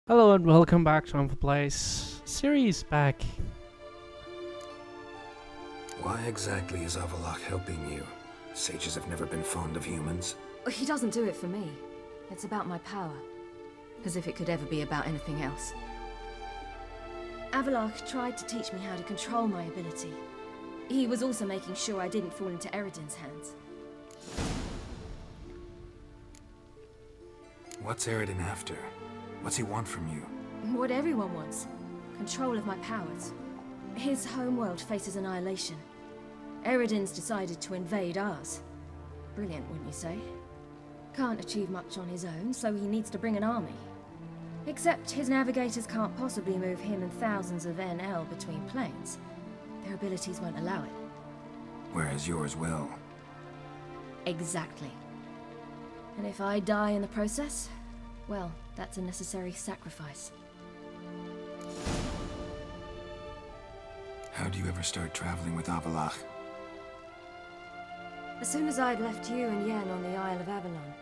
Hello and welcome back to Place series back. Why exactly is Avalok helping you? Sages have never been fond of humans. He doesn't do it for me. It's about my power. As if it could ever be about anything else. Avalok tried to teach me how to control my ability. He was also making sure I didn't fall into Eredin's hands. What's Eredin after? What's he want from you? What everyone wants. Control of my powers. His homeworld faces annihilation. Eredin's decided to invade ours. Brilliant, wouldn't you say? Can't achieve much on his own, so he needs to bring an army. Except his navigators can't possibly move him and thousands of NL between planes. Their abilities won't allow it. Whereas yours will. Exactly. And if I die in the process, well, that's a necessary sacrifice. How do you ever start traveling with Avalok? As soon as I'd left you and Yen on the Isle of Avalon,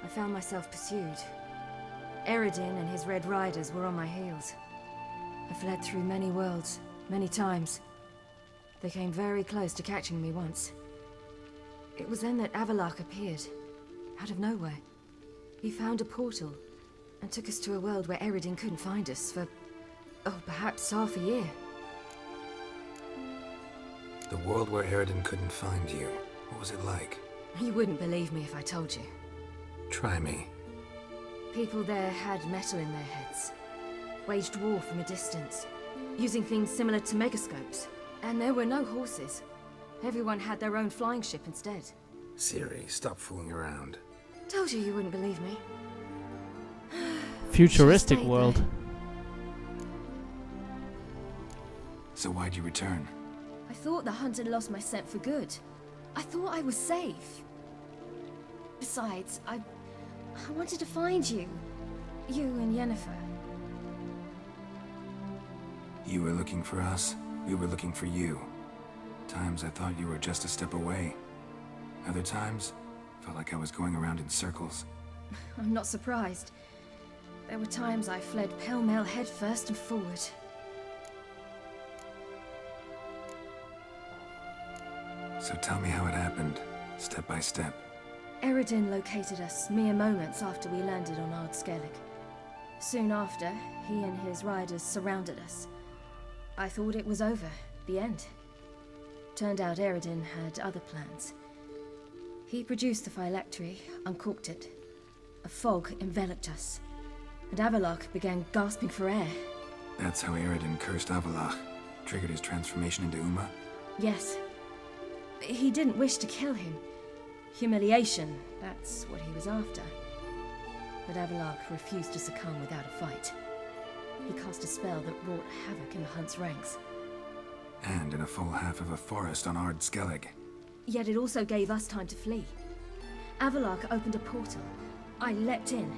I found myself pursued. Eredin and his Red Riders were on my heels. I fled through many worlds, many times. They came very close to catching me once. It was then that Avalok appeared, out of nowhere. He found a portal, and took us to a world where Eredin couldn't find us for, perhaps half a year. The world where Eredin couldn't find you. What was it like? You wouldn't believe me if I told you. Try me. People there had metal in their heads, waged war from a distance, using things similar to megascopes. And there were no horses. Everyone had their own flying ship instead. Siri, stop fooling around. Told you wouldn't believe me. Futuristic Stayed world. there. So why'd you return? I thought the hunt had lost my scent for good. I thought I was safe. Besides, I wanted to find you. You and Yennefer. You were looking for us. We were looking for you. Times I thought you were just a step away. Other times, felt like I was going around in circles. I'm not surprised. There were times I fled pell-mell headfirst and forward. So tell me how it happened, step by step. Eredin located us mere moments after we landed on Ard Skellig. Soon after, he and his riders surrounded us. I thought it was over, the end. Turned out Eredin had other plans. He produced the phylactery, uncorked it. A fog enveloped us, and Avalok began gasping for air. That's how Eredin cursed Avalok, triggered his transformation into Uma? Yes. He didn't wish to kill him. Humiliation, that's what he was after. But Avalok refused to succumb without a fight. He cast a spell that wrought havoc in the hunt's ranks. And in a full half of a forest on Ard Skellig. Yet it also gave us time to flee. Avalok opened a portal. I leapt in.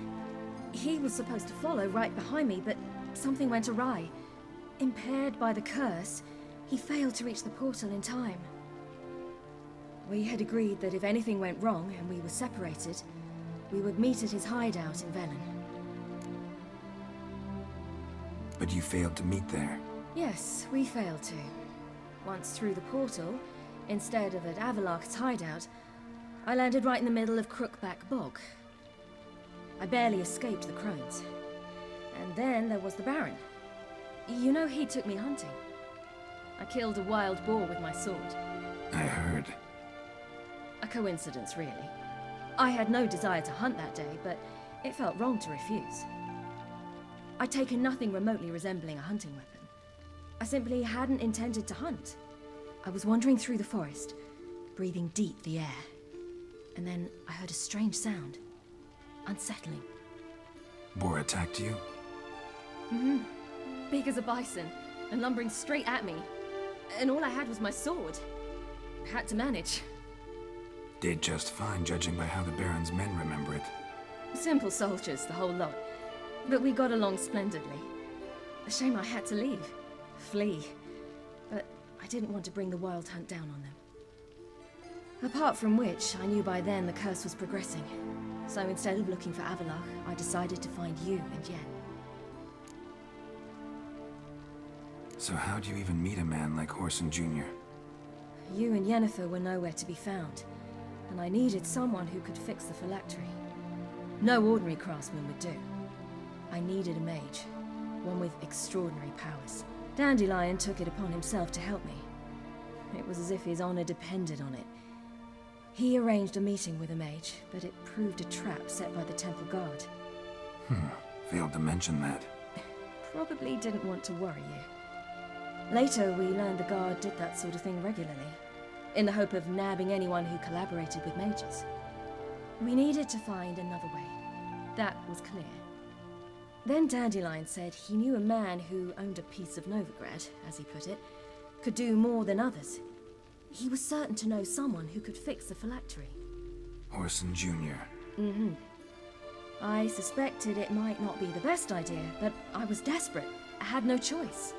He was supposed to follow right behind me, but something went awry. Impaired by the curse, he failed to reach the portal in time. We had agreed that if anything went wrong and we were separated, we would meet at his hideout in Velen. But you failed to meet there. Yes, we failed to. Once through the portal, instead of at Avalok's hideout, I landed right in the middle of Crookback Bog. I barely escaped the crones. And then there was the Baron. You know, he took me hunting. I killed a wild boar with my sword. I heard. A coincidence, really. I had no desire to hunt that day, but it felt wrong to refuse. I'd taken nothing remotely resembling a hunting weapon. I simply hadn't intended to hunt. I was wandering through the forest, breathing deep the air. And then I heard a strange sound. Unsettling. Boar attacked you? Mm-hmm. Big as a bison, and lumbering straight at me. And all I had was my sword. Had to manage. Did just fine, judging by how the Baron's men remember it. Simple soldiers, the whole lot. But we got along splendidly. A shame I had to leave. Flee. But I didn't want to bring the wild hunt down on them. Apart from which, I knew by then the curse was progressing. So instead of looking for Avalok, I decided to find you and Yen. So how'd you even meet a man like Horson Jr.? You and Yennefer were nowhere to be found, and I needed someone who could fix the phylactery. No ordinary craftsman would do. I needed a mage, one with extraordinary powers. Dandelion took it upon himself to help me. It was as if his honor depended on it. He arranged a meeting with a mage, but it proved a trap set by the temple guard. Failed to mention that. Probably didn't want to worry you. Later, we learned the guard did that sort of thing regularly, in the hope of nabbing anyone who collaborated with mages. We needed to find another way. That was clear. Then Dandelion said he knew a man who owned a piece of Novigrad, as he put it, could do more than others. He was certain to know someone who could fix the phylactery. Horson Jr. Mm-hmm. I suspected it might not be the best idea, but I was desperate. I had no choice.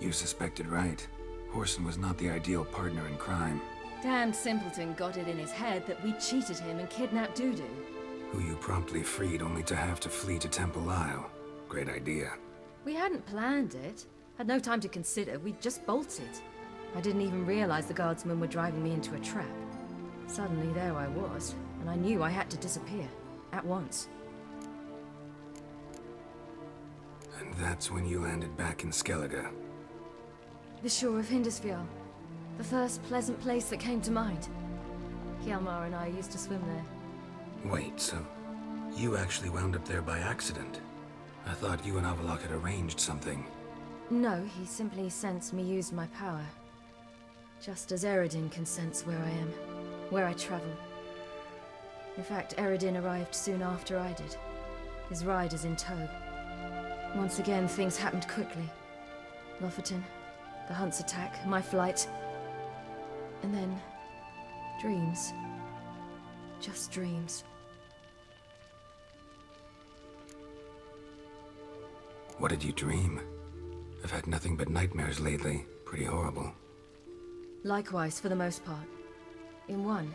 You suspected right. Horson was not the ideal partner in crime. Damned simpleton got it in his head that we cheated him and kidnapped Dudu. Who you promptly freed only to have to flee to Temple Isle. Great idea. We hadn't planned it. Had no time to consider. We just bolted. I didn't even realize the guardsmen were driving me into a trap. Suddenly there I was, and I knew I had to disappear. At once. And that's when you landed back in Skellige. The shore of Hindisfjall. The first pleasant place that came to mind. Hjalmar and I used to swim there. Wait, so you actually wound up there by accident? I thought you and Avalok had arranged something. No, he simply sensed me use my power. Just as Eredin can sense where I am, where I travel. In fact, Eredin arrived soon after I did. His riders in tow. Once again, things happened quickly. Lofoten, the Hunt's attack, my flight. And then, dreams. Just dreams. What did you dream? I've had nothing but nightmares lately. Pretty horrible. Likewise, for the most part. In one,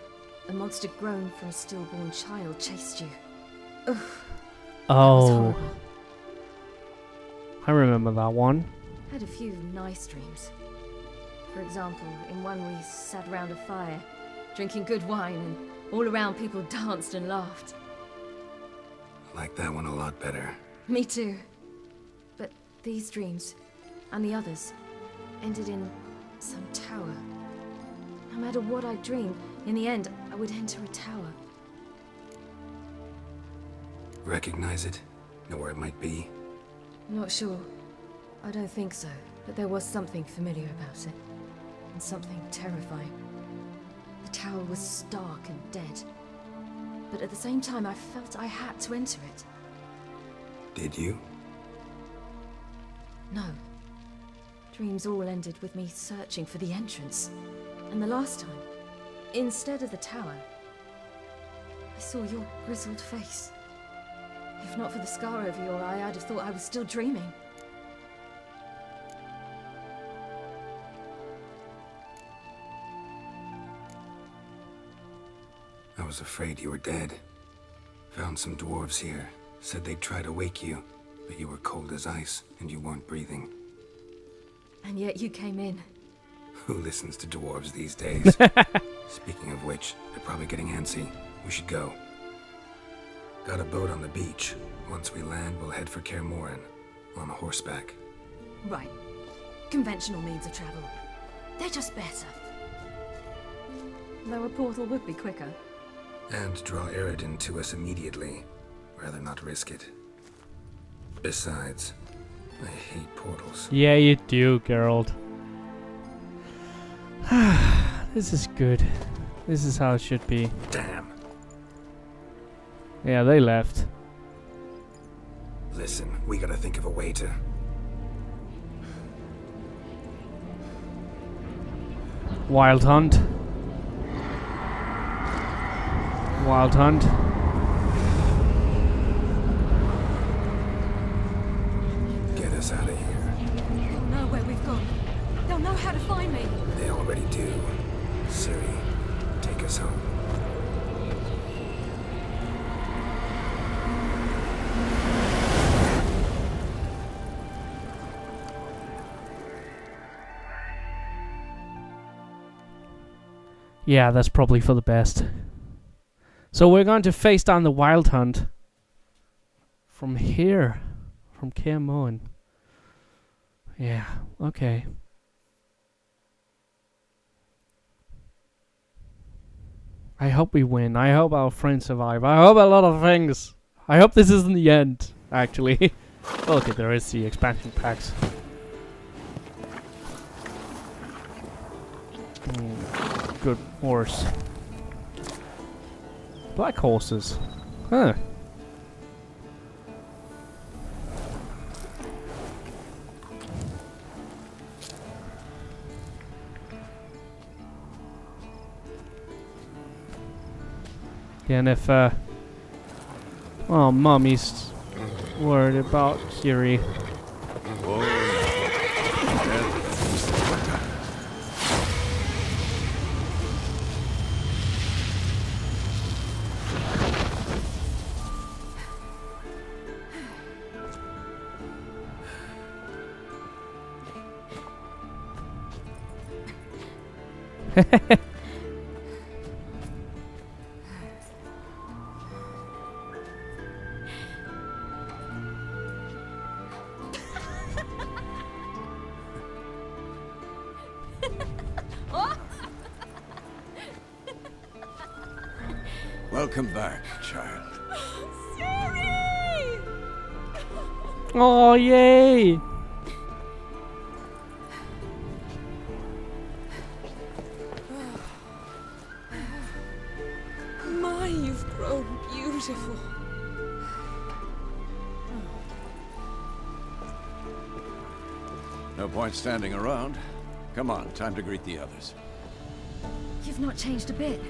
a monster grown from a stillborn child chased you. Ugh. That was Oh, horrible. I remember that one. Had a few nice dreams. For example, in one we sat around a fire, drinking good wine, and all around people danced and laughed. Like that one a lot better. Me too. But these dreams, and the others, ended in some tower. No matter what I dreamed, in the end, I would enter a tower. Recognize it? Know where it might be? Not sure. I don't think so, but there was something familiar about it. And something terrifying. The tower was stark and dead. But at the same time, I felt I had to enter it. Did you? No. Dreams all ended with me searching for the entrance. And the last time, instead of the tower, I saw your grizzled face. If not for the scar over your eye, I'd have thought I was still dreaming. I was afraid you were dead. Found some dwarves here. Said they'd try to wake you, but you were cold as ice and you weren't breathing. And yet you came in. Who listens to dwarves these days? Speaking of which, they're probably getting antsy. We should go. Got a boat on the beach. Once we land, we'll head for Kaer Morhen. On horseback. Right. Conventional means of travel. They're just better. Though a portal would be quicker. And draw Eredin to us immediately. Rather not risk it. Besides, I hate portals. Yeah, you do, Geralt. This is good. This is how it should be. Damn. Yeah, they left. Listen, we gotta think of a way to... Wild hunt. Wild hunt. get us out of here. They'll know where we've gone. They'll know how to find me. They already do. Ciri, take us home. Yeah, that's probably for the best. So we're going to face down the Wild Hunt from here, from Kaer Morhen. Yeah, okay. I hope we win. I hope our friends survive. I hope a lot of things. I hope this isn't the end, actually. Okay, there is the expansion packs. Good horse. Black horses. Huh. Yeah, and if oh, Mommy's worried about Kiri. Welcome back, child. Siri! Oh, yay! My, you've grown beautiful. No point standing around. Come on, time to greet the others. You've not changed a bit.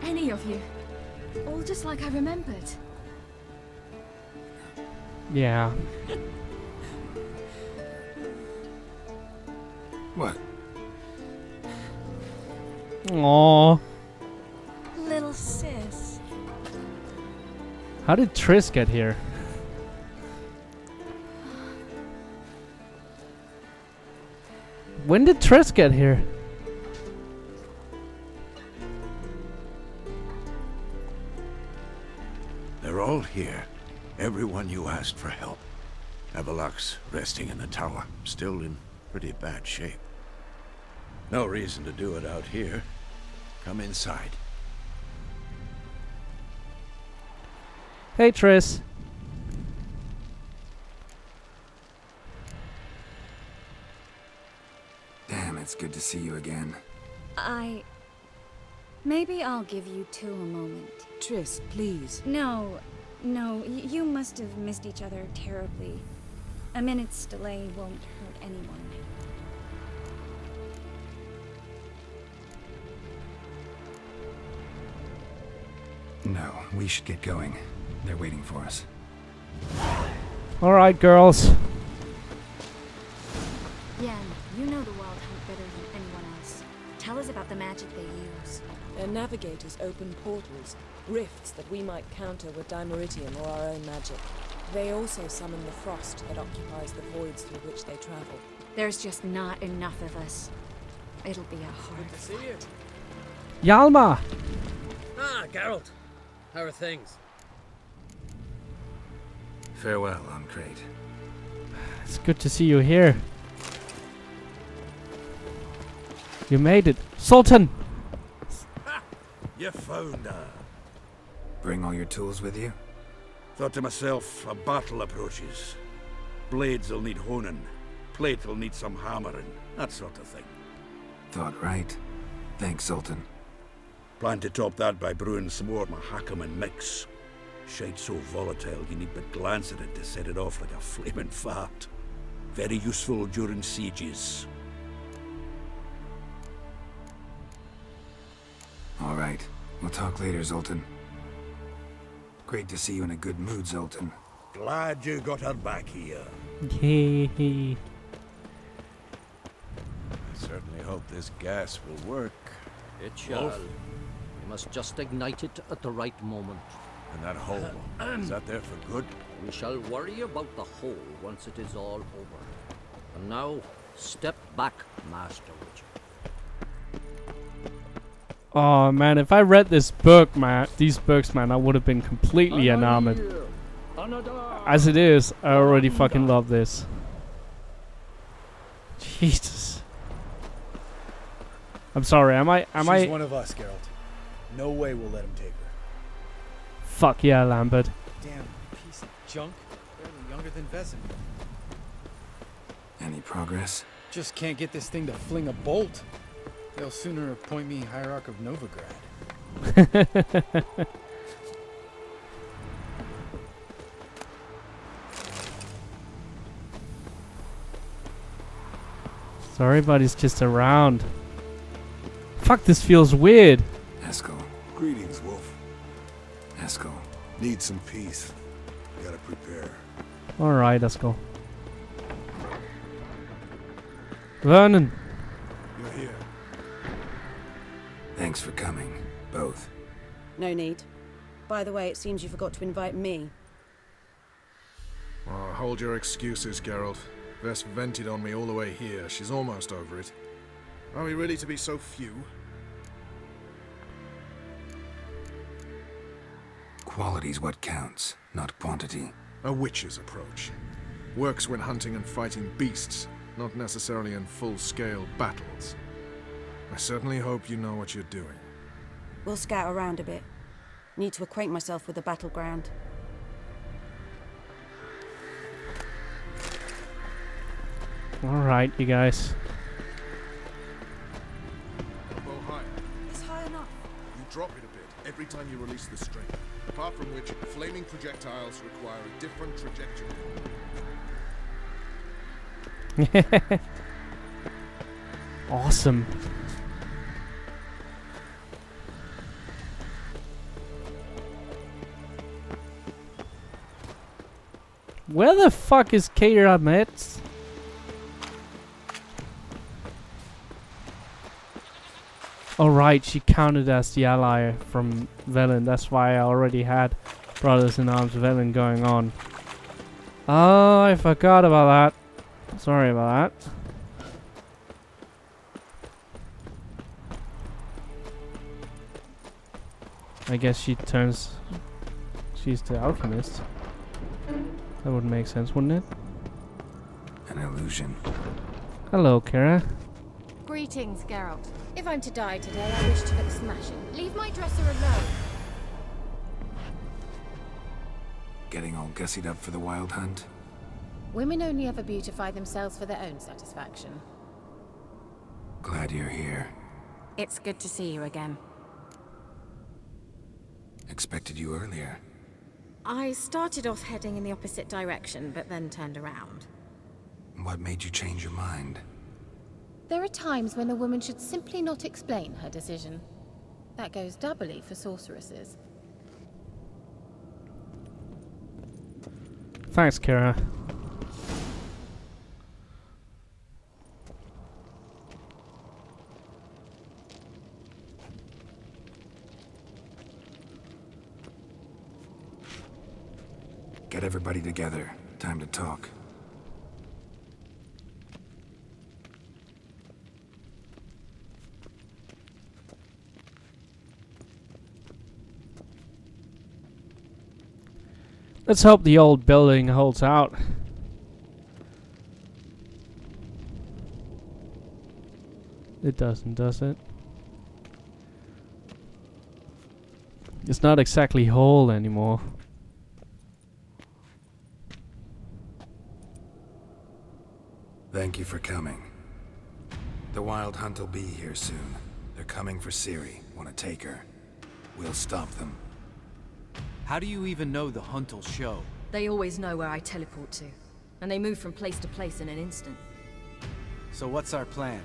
Any of you. All just like I remembered. Yeah. What? Aww. Little sis. How did Triss get here? When did Triss get here? They're all here. Everyone you asked for help. Avalok's resting in the tower, still in pretty bad shape. No reason to do it out here. Come inside. Hey, Triss. Damn, it's good to see you again. Maybe I'll give you two a moment. Triss, please. No, you must have missed each other terribly. A minute's delay won't hurt anyone. No, we should get going. They're waiting for us. Alright, girls. Yan, you know the Wild Hunt better than anyone else. Tell us about the magic they use. Their navigators open portals, rifts that we might counter with Dimeritium or our own magic. They also summon the frost that occupies the voids through which they travel. There's just not enough of us. It'll be a hard fight. Yalma! Ah, Geralt. How are things? Farewell, on Crate. It's good to see you here. You made it. Sultan! You found her. Bring all your tools with you? Thought to myself, a battle approaches. Blades will need honing. Plate will need some hammering. That sort of thing. Thought right. Thanks, Sultan. Plan to top that by brewing some more Mahakaman mix. Shite so volatile you need but glance at it to set it off like a flaming fart. Very useful during sieges. All right. We'll talk later, Zoltan. Great to see you in a good mood, Zoltan. Glad you got her back here. Hehe. I certainly hope this gas will work. It shall. Wolf? We must just ignite it at the right moment. And that hole, is that there for good? We shall worry about the hole once it is all over. And now, step back, Master Witcher. Oh man, if I read this book, man, these books, man, I would have been completely enamored. As it is, I already fucking love this. Jesus. I'm sorry, am I? She's one of us, Geralt. No way we'll let him take her. Fuck yeah, Lambert. Damn piece of junk. Barely younger than Vezin. Any progress? Just can't get this thing to fling a bolt. They'll sooner appoint me Hierarch of Novigrad. Sorry, but it's just around. Fuck, this feels weird. Eskel. Greetings, Wolf. Eskel. Need some peace. Gotta prepare. Alright, let's go. Vernon. You're here. Thanks for coming, both. No need. By the way, it seems you forgot to invite me. Oh, hold your excuses, Geralt. Vess vented on me all the way here. She's almost over it. Are we ready to be so few? Quality's what counts, not quantity. A witch's approach. Works when hunting and fighting beasts, not necessarily in full-scale battles. I certainly hope you know what you're doing. We'll scout around a bit. Need to acquaint myself with the battleground. Alright, you guys. Bow high. It's high enough. You drop it a bit every time you release the string. Apart from which, flaming projectiles require a different trajectory. Awesome. Where the fuck is Keira Metz? Oh right, she counted as the ally from Velen. That's why I already had Brothers in Arms Velen going on. Oh, I forgot about that. Sorry about that. I guess she's the alchemist. That would make sense, wouldn't it? An illusion. Hello, Kara. Greetings, Geralt. If I'm to die today, I wish to look smashing. Leave my dresser alone. Getting all gussied up for the wild hunt? Women only ever beautify themselves for their own satisfaction. Glad you're here. It's good to see you again. Expected you earlier. I started off heading in the opposite direction, but then turned around. What made you change your mind? There are times when a woman should simply not explain her decision. That goes doubly for sorceresses. Thanks, Kara. Get everybody together. Time to talk. Let's hope the old building holds out. It doesn't, does it? It's not exactly whole anymore. Thank you for coming. The Wild Hunt will be here soon. They're coming for Ciri. Want to take her? We'll stop them. How do you even know the hunt'll show? They always know where I teleport to, and they move from place to place in an instant. So what's our plan?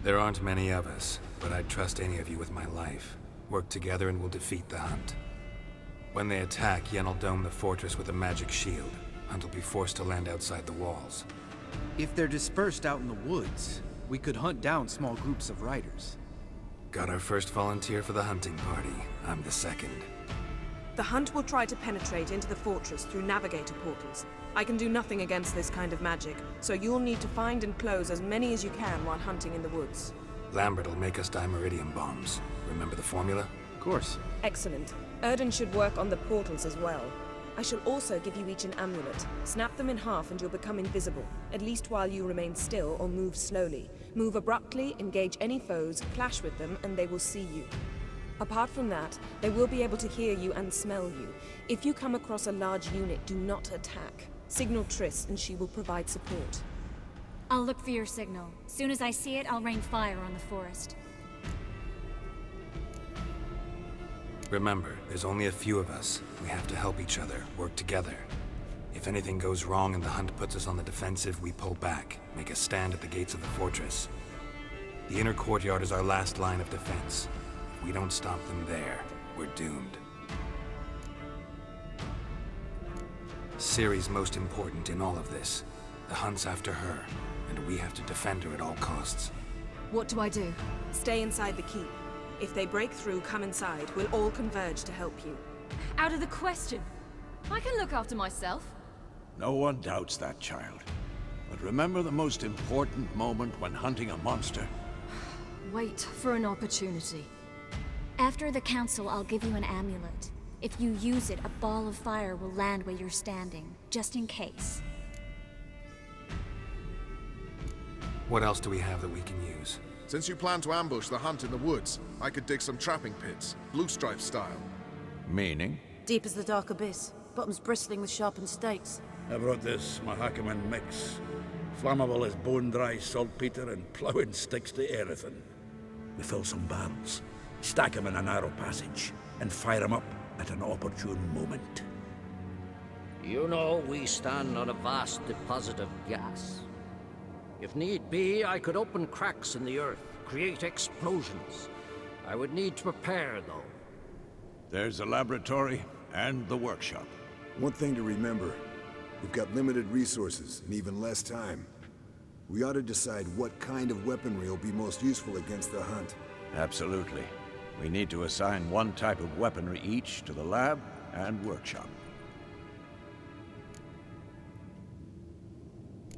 There aren't many of us, but I'd trust any of you with my life. Work together and we'll defeat the Hunt. When they attack, Yen'll dome the fortress with a magic shield. Hunt will be forced to land outside the walls. If they're dispersed out in the woods, we could hunt down small groups of riders. Got our first volunteer for the hunting party. I'm the second. The hunt will try to penetrate into the fortress through navigator portals. I can do nothing against this kind of magic, so you'll need to find and close as many as you can while hunting in the woods. Lambert will make us dimeridium bombs. Remember the formula? Of course. Excellent. Erden should work on the portals as well. I shall also give you each an amulet. Snap them in half and you'll become invisible, at least while you remain still or move slowly. Move abruptly, engage any foes, clash with them, and they will see you. Apart from that, they will be able to hear you and smell you. If you come across a large unit, do not attack. Signal Triss and she will provide support. I'll look for your signal. Soon as I see it, I'll rain fire on the forest. Remember, there's only a few of us. We have to help each other, work together. If anything goes wrong and the hunt puts us on the defensive, we pull back, make a stand at the gates of the fortress. The inner courtyard is our last line of defense. If we don't stop them there, we're doomed. Ciri's most important in all of this. The hunt's after her, and we have to defend her at all costs. What do I do? Stay inside the keep. If they break through, come inside. We'll all converge to help you. Out of the question. I can look after myself. No one doubts that, child. But remember the most important moment when hunting a monster. Wait for an opportunity. After the council, I'll give you an amulet. If you use it, a ball of fire will land where you're standing, just in case. What else do we have that we can use? Since you plan to ambush the hunt in the woods, I could dig some trapping pits, blue stripe style. Meaning? Deep as the dark abyss, bottoms bristling with sharpened stakes. I brought this Mahakaman mix. Flammable as bone-dry saltpeter and ploughing sticks to everything. We fill some barrels, stack them in a narrow passage, and fire them up at an opportune moment. You know, we stand on a vast deposit of gas. If need be, I could open cracks in the earth, create explosions. I would need to prepare, though. There's the laboratory and the workshop. One thing to remember, we've got limited resources and even less time. We ought to decide what kind of weaponry will be most useful against the hunt. Absolutely. We need to assign one type of weaponry each to the lab and workshop.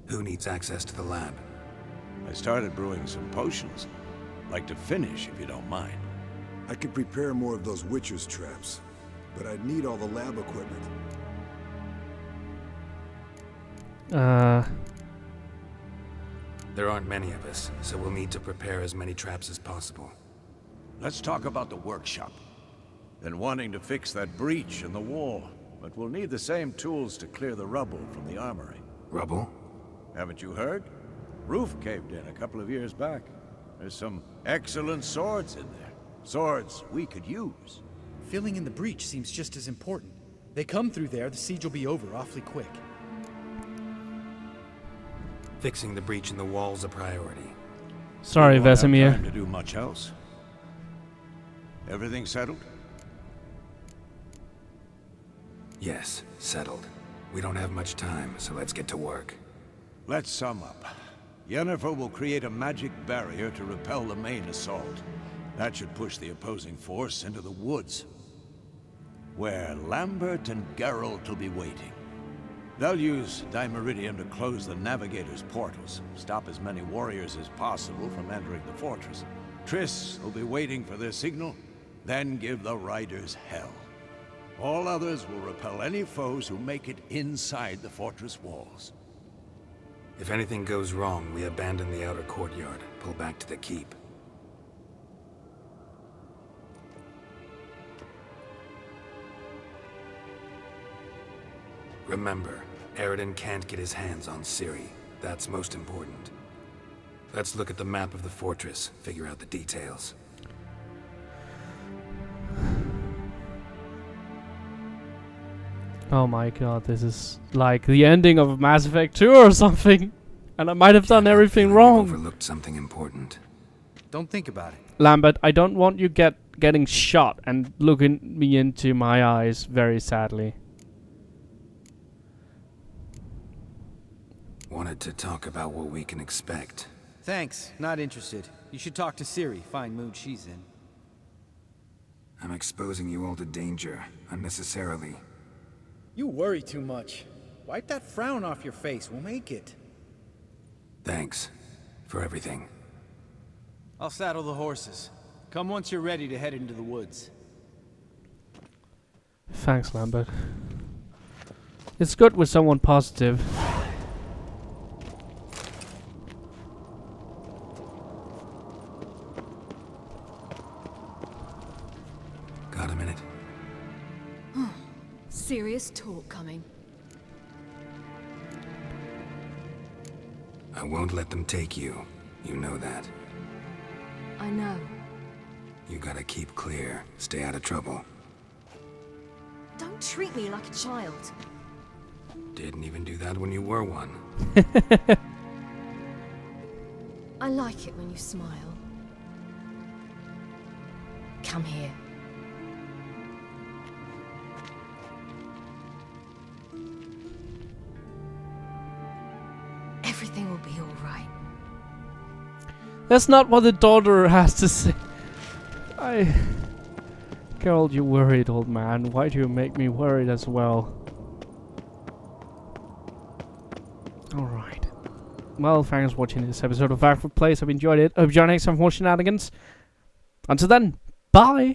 Who needs access to the lab? I started brewing some potions. Like to finish, if you don't mind. I could prepare more of those Witcher's traps, but I'd need all the lab equipment. There aren't many of us, so we'll need to prepare as many traps as possible. Let's talk about the workshop. Been wanting to fix that breach in the wall, but we'll need the same tools to clear the rubble from the armory. Rubble? Haven't you heard? Roof caved in a couple of years back. There's some excellent swords in there. Swords we could use. Filling in the breach seems just as important. They come through there, the siege will be over awfully quick. Fixing the breach in the wall's a priority. Sorry, We won't have Vesemir. time to do much else. Everything settled? Yes, settled. We don't have much time, so let's get to work. Let's sum up. Yennefer will create a magic barrier to repel the main assault. That should push the opposing force into the woods, where Lambert and Geralt will be waiting. They'll use Dimeridium to close the Navigator's portals, stop as many warriors as possible from entering the fortress. Triss will be waiting for their signal, then give the riders hell. All others will repel any foes who make it inside the fortress walls. If anything goes wrong, we abandon the outer courtyard, pull back to the keep. Remember, Eridan can't get his hands on Ciri. That's most important. Let's look at the map of the fortress, figure out the details. Oh my god, this is like the ending of Mass Effect 2 or something. And I might have done everything wrong. Overlooked something important. Don't think about it. Lambert, I don't want you getting shot and looking me into my eyes very sadly. Wanted to talk about what we can expect. Thanks, not interested. You should talk to Ciri, fine mood she's in. I'm exposing you all to danger, unnecessarily. You worry too much. Wipe that frown off your face. We'll make it. Thanks for everything. I'll saddle the horses. Come once you're ready to head into the woods. Thanks, Lambert. It's good with someone positive. Got a minute? Serious talk coming. I won't let them take you. You know that. I know. You gotta keep clear. Stay out of trouble. Don't treat me like a child. Didn't even do that when you were one. I like it when you smile. Come here. Everything will be all right. That's not what the daughter has to say. Geralt, you worried, old man. Why do you make me worried as well? Alright. Well, thanks for watching this episode of Back for Place. I've enjoyed it. Hope you enjoy next time for more shenanigans. Until then, bye!